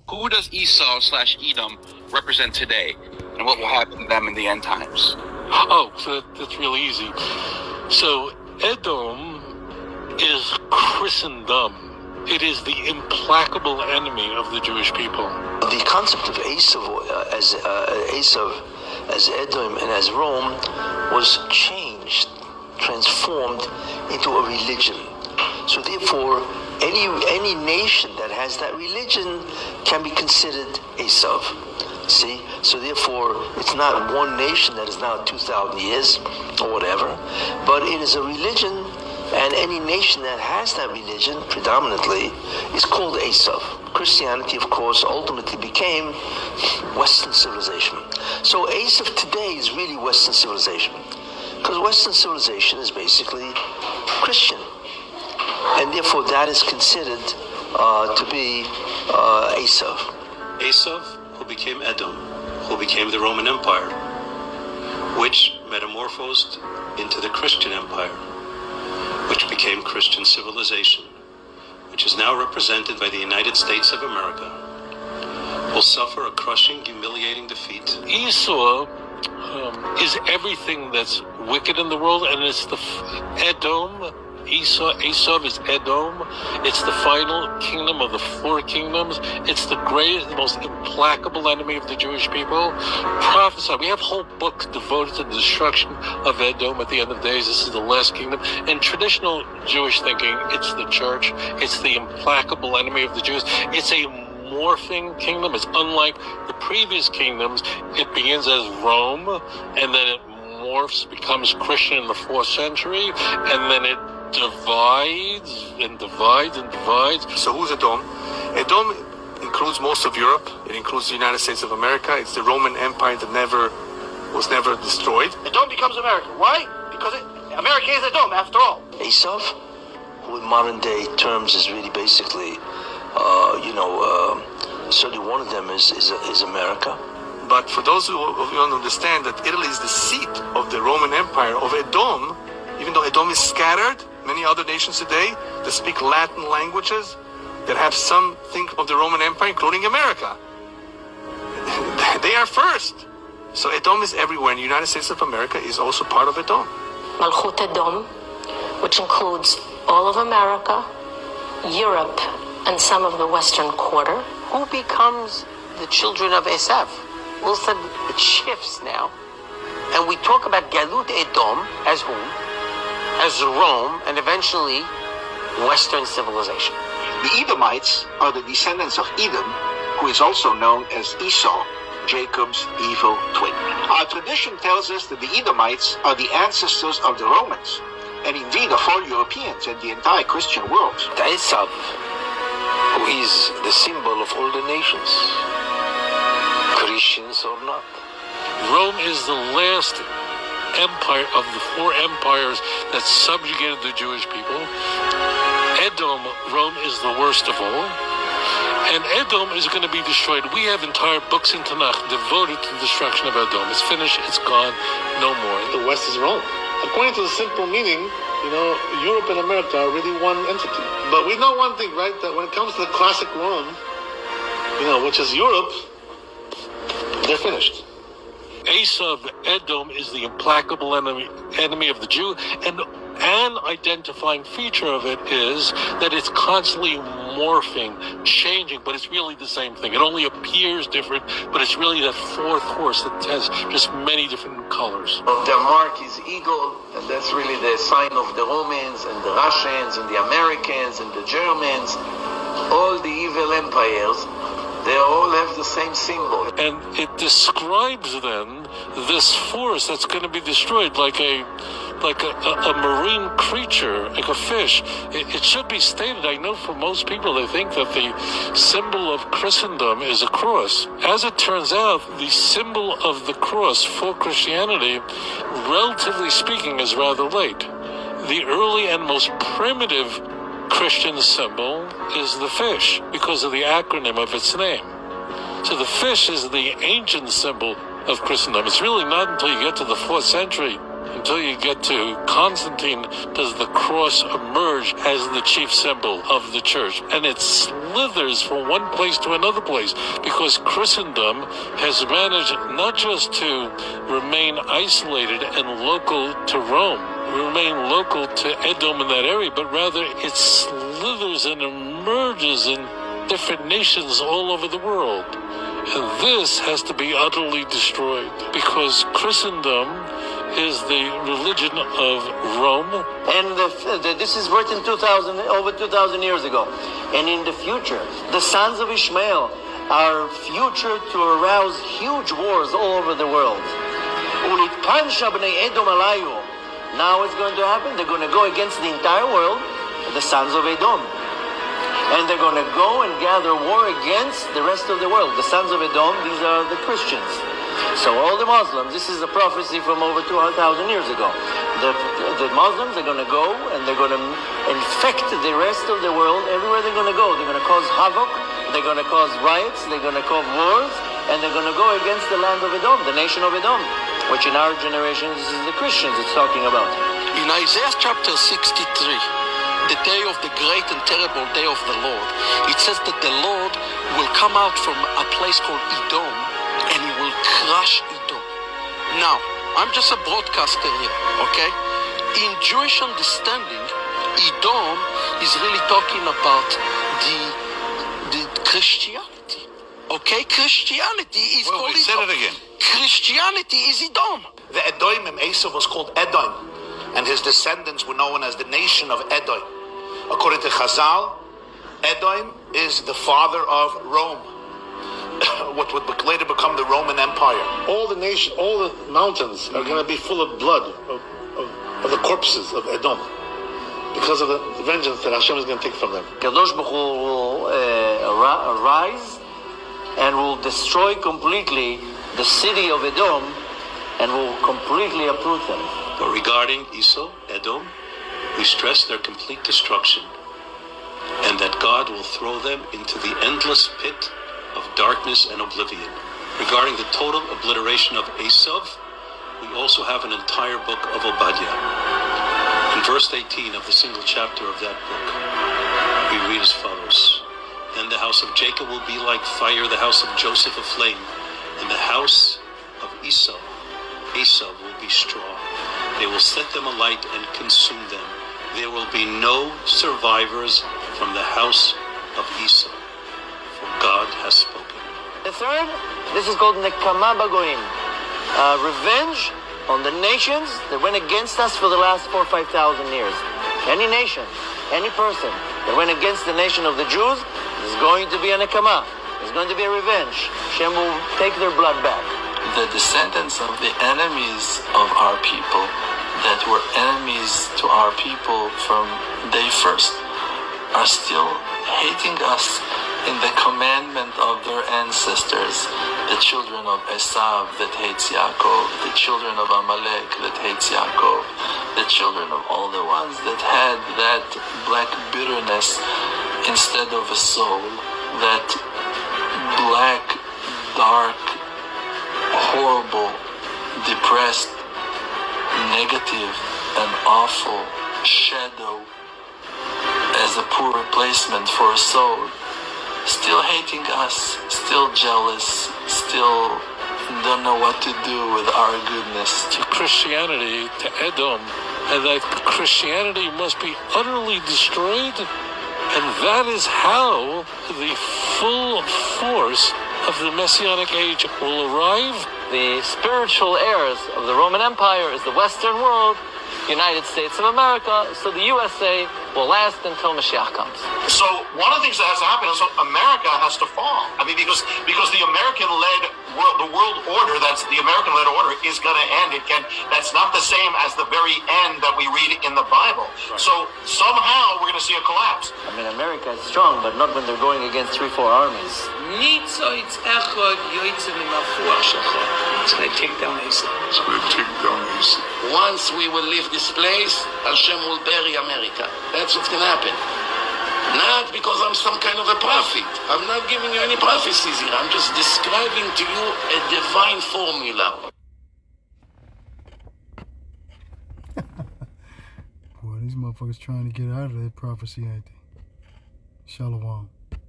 Who does Esau slash Edom represent today, and what will happen to them in the end times? Oh, so that's really easy. So Edom is Christendom. It is the implacable enemy of the Jewish people. The concept of Esav as Edom and as Rome was changed, transformed into a religion. So therefore, any nation that has that religion can be considered Esav. See? So therefore, it's not one nation that is now 2,000 years or whatever, but it is a religion, and any nation that has that religion predominantly is called Esav. Christianity, of course, ultimately became Western civilization. So Esav today is really Western civilization, because Western civilization is basically Christian, and therefore that is considered to be Esav. Esav, who became Edom, who became the Roman Empire, which metamorphosed into the Christian Empire, which became Christian civilization, which is now represented by the United States of America, will suffer a crushing, humiliating defeat. Esau is everything that's wicked in the world, and it's the Edom. Esau is Edom. It's the final kingdom of the four kingdoms. It's the greatest, the most implacable enemy of the Jewish people. Prophesy. We have whole books devoted to the destruction of Edom at the end of days. This is the last kingdom. In traditional Jewish thinking, it's the church. It's the implacable enemy of the Jews. It's a morphing kingdom. It's unlike the previous kingdoms. It begins as Rome, and then it morphs, becomes Christian in the 4th century, and then it divides and divides and divides. So who's Edom? Edom includes most of Europe. It includes the United States of America. It's the Roman Empire that was never destroyed. Edom becomes America. Why? Because America is Edom, after all. Esav, who in modern day terms is really basically, certainly one of them is America. But for those who don't understand that Italy is the seat of the Roman Empire of Edom, even though Edom is scattered, many other nations today that speak Latin languages that have something of the Roman Empire, including America. They are first. So Edom is everywhere, and the United States of America is also part of Edom. Malchut Edom, which includes all of America, Europe, and some of the Western Quarter. Who becomes the children of Esav? All of a sudden, it shifts now. And we talk about Galut Edom as whom? As Rome, and eventually Western civilization. The Edomites are the descendants of Edom, who is also known as Esau, Jacob's evil twin. Our tradition tells us that the Edomites are the ancestors of the Romans, and indeed of all Europeans and the entire Christian world. Esav, who is the symbol of all the nations, Christians or not. Rome is the last empire of the 4 empires that subjugated the Jewish people. Edom, Rome is the worst of all. And Edom is going to be destroyed. We have entire books in Tanakh devoted to the destruction of Edom. It's finished, it's gone, no more. The West is Rome. According to the simple meaning, Europe and America are really one entity. But we know one thing, right? That when it comes to the classic Rome, which is Europe, they're finished. Esav, Edom, is the implacable enemy of the Jew, and an identifying feature of it is that it's constantly morphing, changing, but it's really the same thing. It only appears different, but it's really that 4th horse that has just many different colors. Their mark is eagle, and that's really the sign of the Romans and the Russians and the Americans and the Germans. All the evil empires, they all have the same symbol. And it describes then this force that's going to be destroyed like a marine creature, like a fish. It should be stated, I know for most people they think that the symbol of Christendom is a cross. As it turns out, the symbol of the cross for Christianity, relatively speaking, is rather late. The early and most primitive Christian symbol is the fish, because of the acronym of its name. So the fish is the ancient symbol of Christendom. It's really not until you get to the 4th century until you get to Constantine does the cross emerge as the chief symbol of the church. And it slithers from one place to another place because Christendom has managed not just to remain isolated and local to Rome, remain local to Edom in that area, but rather it slithers and emerges in different nations all over the world. And this has to be utterly destroyed because Christendom is the religion of Rome. And this is written over 2,000 years ago. And in the future, the sons of Ishmael are future to arouse huge wars all over the world. Now it's going to happen. They're going to go against the entire world, the sons of Edom. And they're going to go and gather war against the rest of the world. The sons of Edom, these are the Christians. So all the Muslims, this is a prophecy from over 200,000 years ago. The Muslims are going to go and they're going to infect the rest of the world. Everywhere they're going to go, they're going to cause havoc, they're going to cause riots, they're going to cause wars, and they're going to go against the land of Edom, the nation of Edom, which in our generation, this is the Christians it's talking about. In Isaiah chapter 63, the day of the great and terrible day of the Lord, it says that the Lord will come out from a place called Edom and he will crush Edom. Now, I'm just a broadcaster here, okay? In Jewish understanding, Edom is really talking about the Christianity, okay? Christianity is called Edom. Say it again. Christianity is Edom. The Edomim, Esau was called Edom, and his descendants were known as the nation of Edom. According to Chazal, Edom is the father of Rome, what would later become the Roman Empire. All the mountains are going to be full of blood, of the corpses of Edom, because of the vengeance that Hashem is going to take from them. Kadosh Baruch Hu will arise and will destroy completely the city of Edom and will completely uproot them. But regarding Esau, Edom, we stress their complete destruction and that God will throw them into the endless pit of darkness and oblivion. Regarding the total obliteration of Esau, we also have an entire book of Obadiah. In verse 18 of the single chapter of that book, we read as follows: Then the house of Jacob will be like fire, the house of Joseph a flame, and the house of Esau will be straw. They will set them alight and consume them. There will be no survivors from the house of Esau, for God has spoken. The third, this is called Nekama Bagoim, revenge on the nations that went against us for the last 4,000 or 5,000 years. Any nation, any person that went against the nation of the Jews is going to be a Nekama. There's going to be a revenge. Hashem will take their blood back. The descendants of the enemies of our people that were enemies to our people from day first are still hating us in the commandment of their ancestors, the children of Esav that hates Yaakov, the children of Amalek that hates Yaakov, the children of all the ones that had that black bitterness instead of a soul, that black, dark, horrible, depressed, negative and awful shadow as a poor replacement for a soul, still hating us, still jealous, still don't know what to do with our goodness. To Christianity, to Edom, and that Christianity must be utterly destroyed, and that is how the full force of the Messianic age will arrive. The spiritual heirs of the Roman Empire is the Western world, United States of America, so the USA will last until Mashiach comes. So one of the things that has to happen is America has to fall. I mean, because the American-led world order, that's the American-led order, is going to end. That's not the same as the very end that we read in the Bible. Right. So somehow we're going to see a collapse. I mean, America is strong, but not when they're going against 3-4 armies. It's going to take down Esau. Once we will leave this place, Hashem will bury America. That's what's going to happen. Not because I'm some kind of a prophet. I'm not giving you any prophecies here. I'm just describing to you a divine formula. motherfuckers trying to get out of that prophecy, ain't they? Shalom.